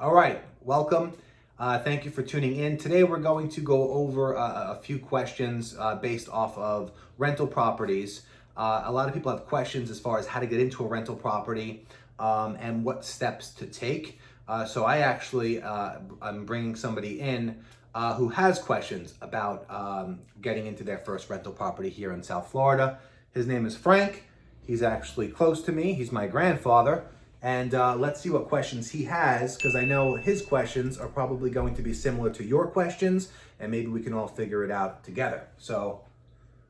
All right, welcome. Thank you for tuning in. Today we're going to go over a few questions based off of rental properties. A lot of people have questions as far as how to get into a rental property and what steps to take. So I actually, I'm bringing somebody in who has questions about getting into their first rental property here in South Florida. His name is Frank. He's actually close to me. He's my grandfather. And let's see what questions he has, because I know his questions are probably going to be similar to your questions, and maybe we can all figure it out together. So,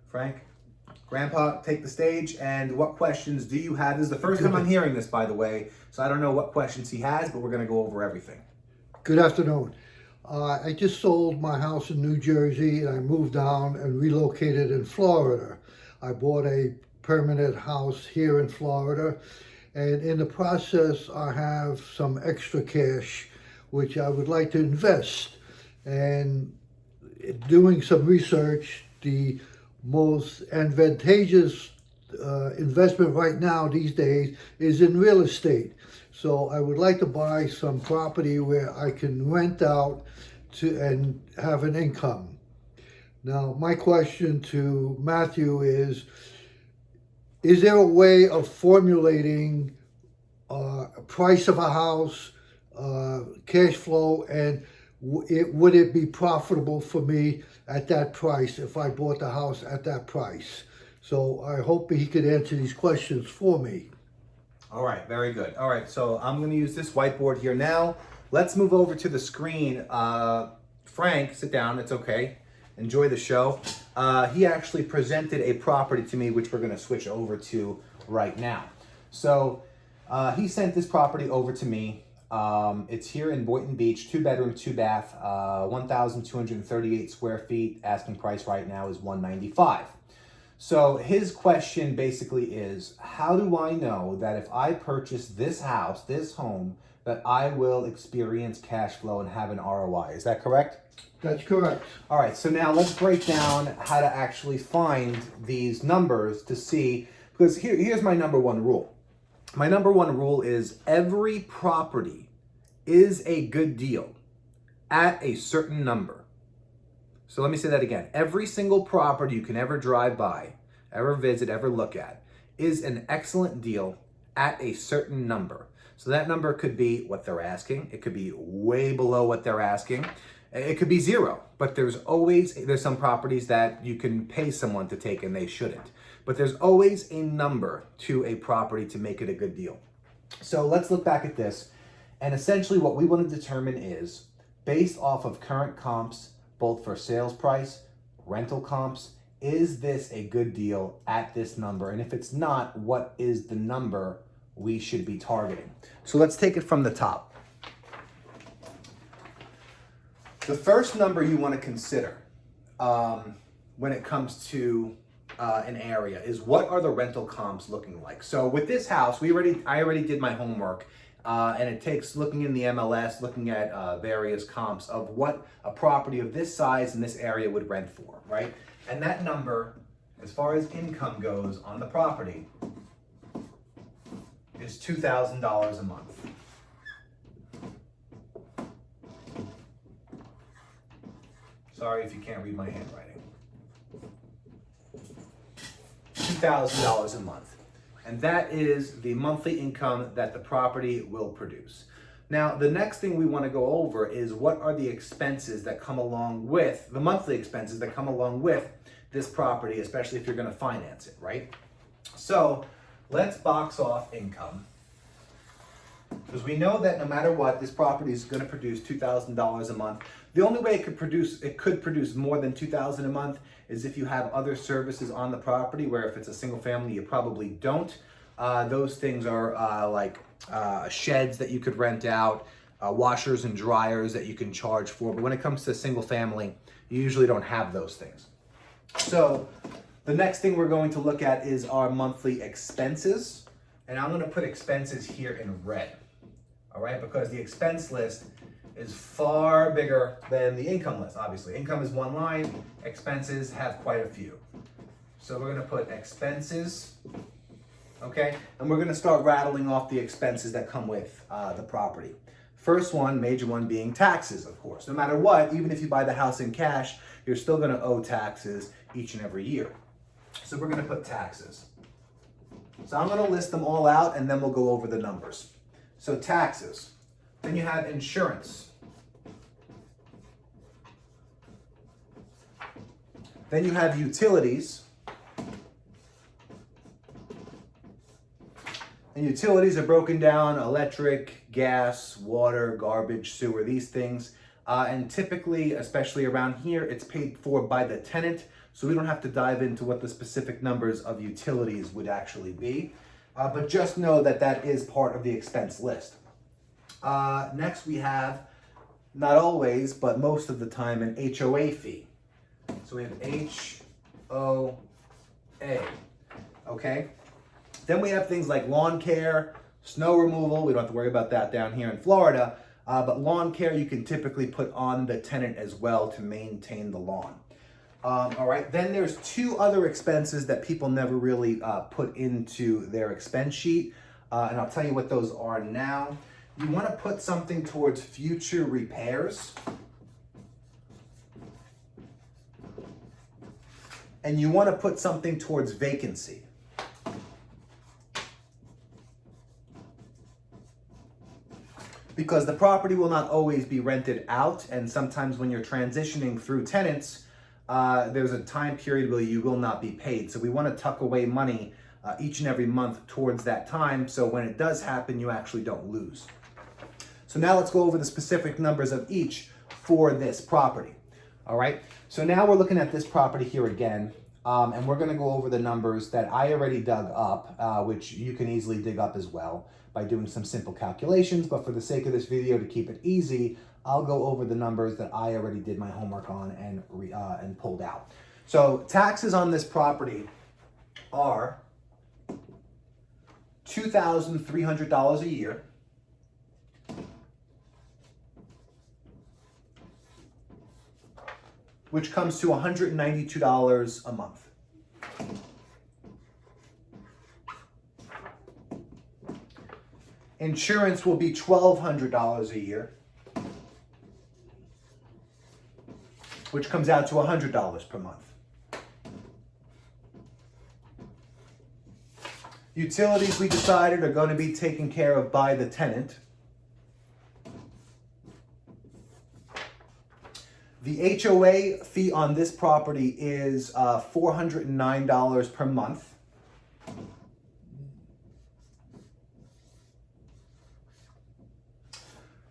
Frank, Grandpa, take the stage, and what questions do you have? This is the first time I'm hearing this, by the way, so I don't know what questions he has, but we're going to go over everything. Good afternoon. I just sold my house in New Jersey, and I moved down and relocated in Florida. I bought a permanent house here in Florida. And in the process, I have some extra cash, which I would like to invest. And doing some research, the most advantageous investment right now these days is in real estate. So I would like to buy some property where I can rent out to and have an income. Now, my question to Matthew is there a way of formulating a price of a house, cash flow, and would it be profitable for me at that price if I bought the house at that price? So I hope he could answer these questions for me. All right, very good. All right, so I'm going to use this whiteboard here now. Let's move over to the screen. Frank, sit down. It's okay. Enjoy the show. He actually presented a property to me, which we're going to switch over to right now. So he sent this property over to me. It's here in Boynton Beach, 2-bedroom, 2-bath, 1,238 square feet. Asking price right now is $195. So his question basically is, how do I know that if I purchase this house, this home, that I will experience cash flow and have an ROI? Is that correct? That's correct. All right, so now let's break down how to actually find these numbers to see, because here's my number one rule. My number one rule is every property is a good deal at a certain number. So let me say that again. Every single property you can ever drive by, ever visit, ever look at is an excellent deal at a certain number. So that number could be what they're asking. It could be way below what they're asking. It could be zero, but there's some properties that you can pay someone to take and they shouldn't. But there's always a number to a property to make it a good deal. So let's look back at this. And essentially what we want to determine is, based off of current comps, both for sales price, rental comps, is this a good deal at this number? And if it's not, what is the number we should be targeting? So let's take it from the top. The first number you want to consider when it comes to an area is, what are the rental comps looking like? So with this house, I already did my homework, and it takes looking in the MLS, looking at various comps of what a property of this size in this area would rent for, right? And that number, as far as income goes on the property, is $2,000 a month. Sorry if you can't read my handwriting. $2,000 a month. And that is the monthly income that the property will produce. Now, the next thing we want to go over is, what are the expenses that come along with, the monthly expenses that come along with this property, especially if you're going to finance it, right? So let's box off income. Because we know that no matter what, this property is going to produce $2,000 a month. The only way it could produce more than $2,000 a month is if you have other services on the property, where if it's a single family, you probably don't. Those things are like sheds that you could rent out, washers and dryers that you can charge for. But when it comes to single family, you usually don't have those things. So the next thing we're going to look at is our monthly expenses. And I'm going to put expenses here in red. All right, because the expense list is far bigger than the income list, obviously. Income is one line, expenses have quite a few. So we're going to put expenses, okay? And we're going to start rattling off the expenses that come with the property. First one, major one, being taxes, of course. No matter what, even if you buy the house in cash, you're still going to owe taxes each and every year. So we're going to put taxes. So I'm going to list them all out, and then we'll go over the numbers. So taxes. Then you have insurance. Then you have utilities. And utilities are broken down: electric, gas, water, garbage, sewer, these things. And typically, especially around here, it's paid for by the tenant. So we don't have to dive into what the specific numbers of utilities would actually be. But just know that that is part of the expense list. Next we have, not always, but most of the time, an HOA fee. So we have HOA, okay? Then we have things like lawn care, snow removal. We don't have to worry about that down here in Florida. But lawn care you can typically put on the tenant as well to maintain the lawn. All right, then there's two other expenses that people never really put into their expense sheet. And I'll tell you what those are now. You want to put something towards future repairs. And you want to put something towards vacancy. Because the property will not always be rented out, and sometimes when you're transitioning through tenants, there's a time period where you will not be paid. So we want to tuck away money each and every month towards that time, so when it does happen, you actually don't lose. So now let's go over the specific numbers of each for this property. All right, so now we're looking at this property here again, and we're going to go over the numbers that I already dug up, which you can easily dig up as well by doing some simple calculations. But for the sake of this video, to keep it easy, I'll go over the numbers that I already did my homework on and pulled out. So taxes on this property are $2,300 a year. Which comes to $192 a month. Insurance will be $1,200 a year, which comes out to $100 per month. Utilities, we decided, are going to be taken care of by the tenant. The HOA fee on this property is $409 per month.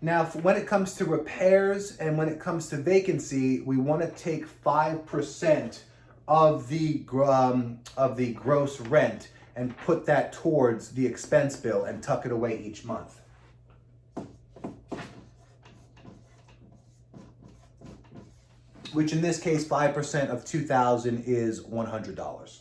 Now, when it comes to repairs and when it comes to vacancy, we want to take 5% of the gross rent and put that towards the expense bill and tuck it away each month. Which in this case, 5% of $2,000 is $100.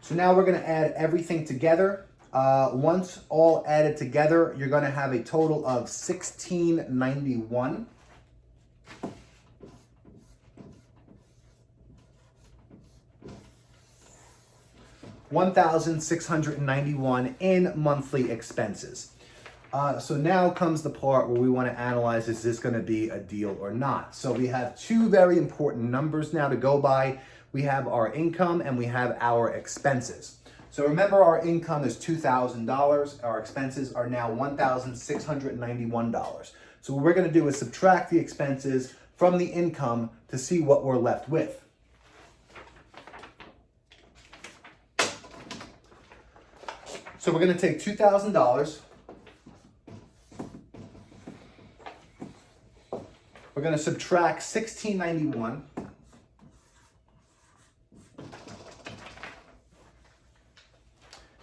So now we're going to add everything together. Once all added together, you're going to have a total of $1,691. $1,691 in monthly expenses. So now comes the part where we want to analyze, is this going to be a deal or not? So we have two very important numbers now to go by. We have our income and we have our expenses. So remember, our income is $2,000. Our expenses are now $1,691. So what we're going to do is subtract the expenses from the income to see what we're left with. So we're going to take $2,000. We're going to subtract $1,691.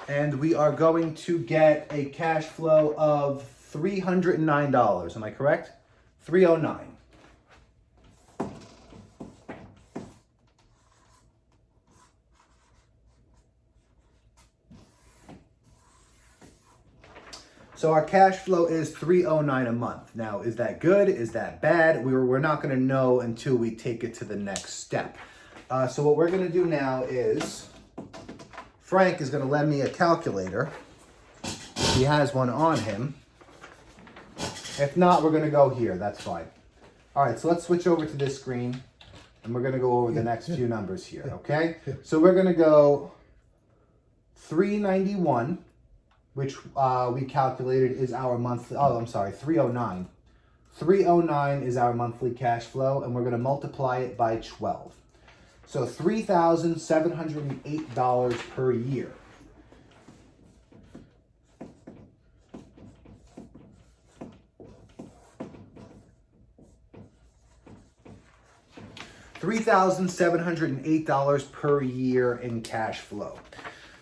And we are going to get a cash flow of $309. Am I correct? $309. So our cash flow is $309 a month. Now, is that good? Is that bad? We're not going to know until we take it to the next step. So what we're going to do now is Frank is going to lend me a calculator. He has one on him. If not, we're going to go here. That's fine. All right, so let's switch over to this screen, and we're going to go over the next few numbers here, okay? So we're going to go 391, which we calculated is our monthly, 309. 309 is our monthly cash flow, and we're going to multiply it by 12. So $3,708 per year. $3,708 per year in cash flow.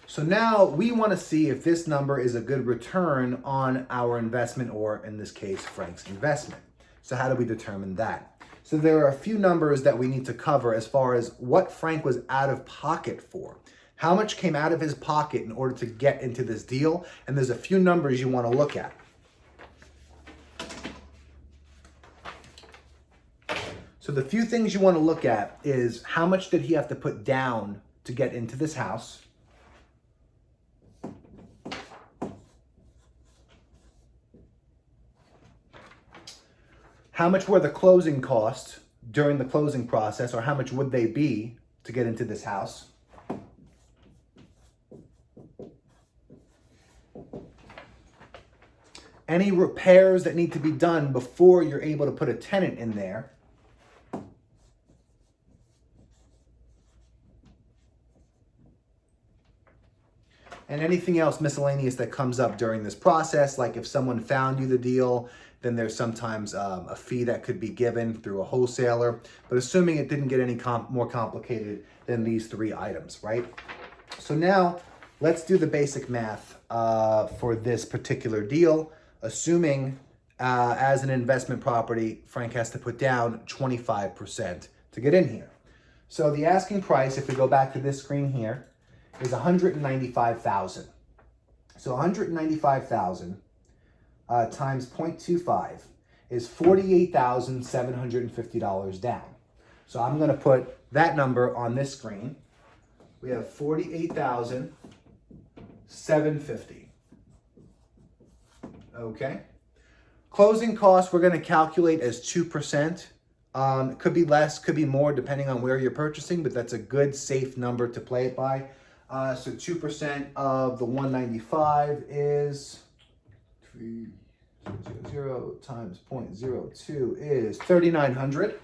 So now we want to see if this number is a good return on our investment, or in this case, Frank's investment. So how do we determine that? So there are a few numbers that we need to cover as far as what Frank was out of pocket for. How much came out of his pocket in order to get into this deal? And there's a few numbers you want to look at. So the few things you want to look at is how much did he have to put down to get into this house? How much were the closing costs during the closing process, or how much would they be to get into this house? Any repairs that need to be done before you're able to put a tenant in there. And anything else miscellaneous that comes up during this process, like if someone found you the deal, then there's sometimes a fee that could be given through a wholesaler. But assuming it didn't get any more complicated than these three items, right? So now let's do the basic math for this particular deal. Assuming as an investment property, Frank has to put down 25% to get in here. So the asking price, if we go back to this screen here, is $195,000. So $195,000 times 0.25 is $48,750 down. So I'm going to put that number on this screen. We have $48,750. Okay. Closing costs we're going to calculate as 2%. It could be less, could be more, depending on where you're purchasing, but that's a good, safe number to play it by. So 2% of the 195 is 300 times 0.02 is 3,900.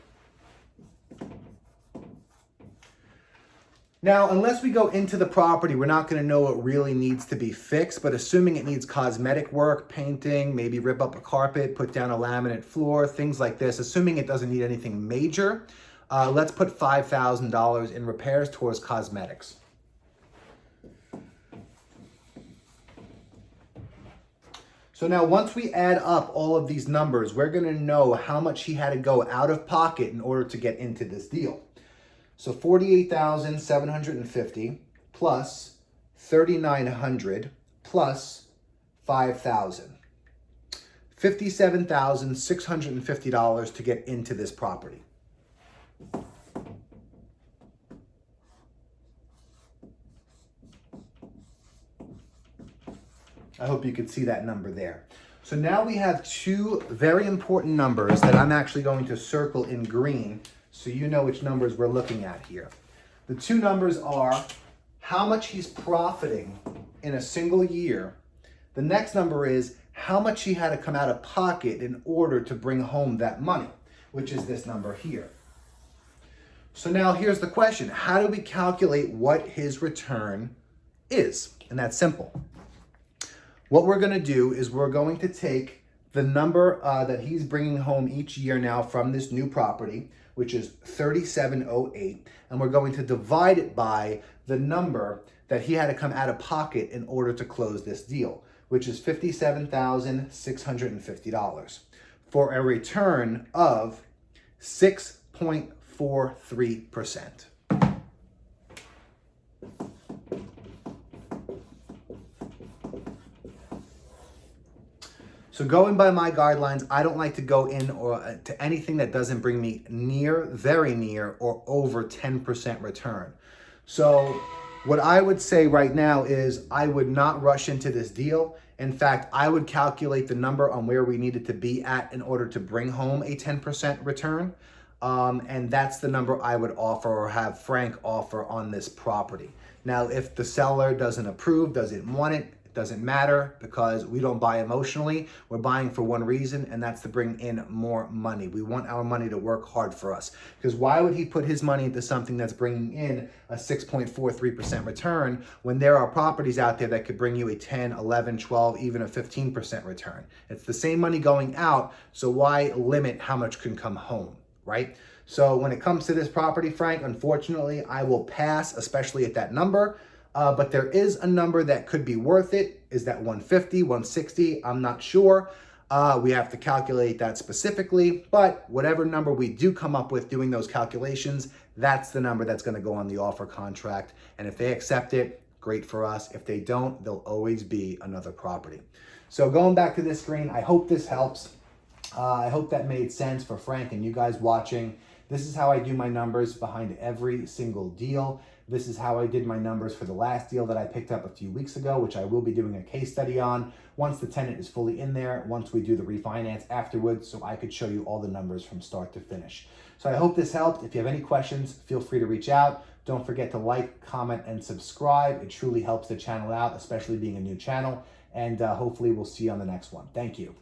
Now, unless we go into the property, we're not going to know what really needs to be fixed, but assuming it needs cosmetic work, painting, maybe rip up a carpet, put down a laminate floor, things like this, assuming it doesn't need anything major, let's put $5,000 in repairs towards cosmetics. So now once we add up all of these numbers, we're going to know how much he had to go out of pocket in order to get into this deal. So 48,750 plus 3,900 plus 5,000. $57,650 to get into this property. I hope you could see that number there. So now we have two very important numbers that I'm actually going to circle in green so you know which numbers we're looking at here. The two numbers are how much he's profiting in a single year. The next number is how much he had to come out of pocket in order to bring home that money, which is this number here. So now here's the question. How do we calculate what his return is? And that's simple. What we're going to do is we're going to take the number that he's bringing home each year now from this new property, which is 3,708, and we're going to divide it by the number that he had to come out of pocket in order to close this deal, which is $57,650, for a return of 6.43%. So going by my guidelines, I don't like to go in or to anything that doesn't bring me near, very near, or over 10% return. So What I would say right now is I would not rush into this deal. In fact, I would calculate the number on where we needed to be at in order to bring home a 10% return. And that's the number I would offer or have Frank offer on this property. Now, if the seller doesn't approve, doesn't want it, doesn't matter, because we don't buy emotionally. We're buying for one reason, and that's to bring in more money. We want our money to work hard for us. Because why would he put his money into something that's bringing in a 6.43% return when there are properties out there that could bring you a 10, 11, 12, even a 15% return? It's the same money going out, so why limit how much can come home, right? So when it comes to this property, Frank, unfortunately, I will pass, especially at that number. But there is a number that could be worth it. Is that 150, 160? I'm not sure. We have to calculate that specifically, but whatever number we do come up with doing those calculations, that's the number that's going to go on the offer contract. And if they accept it, great for us. If they don't, there'll always be another property. So going back to this screen, I hope this helps. I hope that made sense for Frank and you guys watching. This is how I do my numbers behind every single deal. This is how I did my numbers for the last deal that I picked up a few weeks ago, which I will be doing a case study on once the tenant is fully in there, once we do the refinance afterwards, so I could show you all the numbers from start to finish. So I hope this helped. If you have any questions, feel free to reach out. Don't forget to like, comment, and subscribe. It truly helps the channel out, especially being a new channel. And hopefully we'll see you on the next one. Thank you.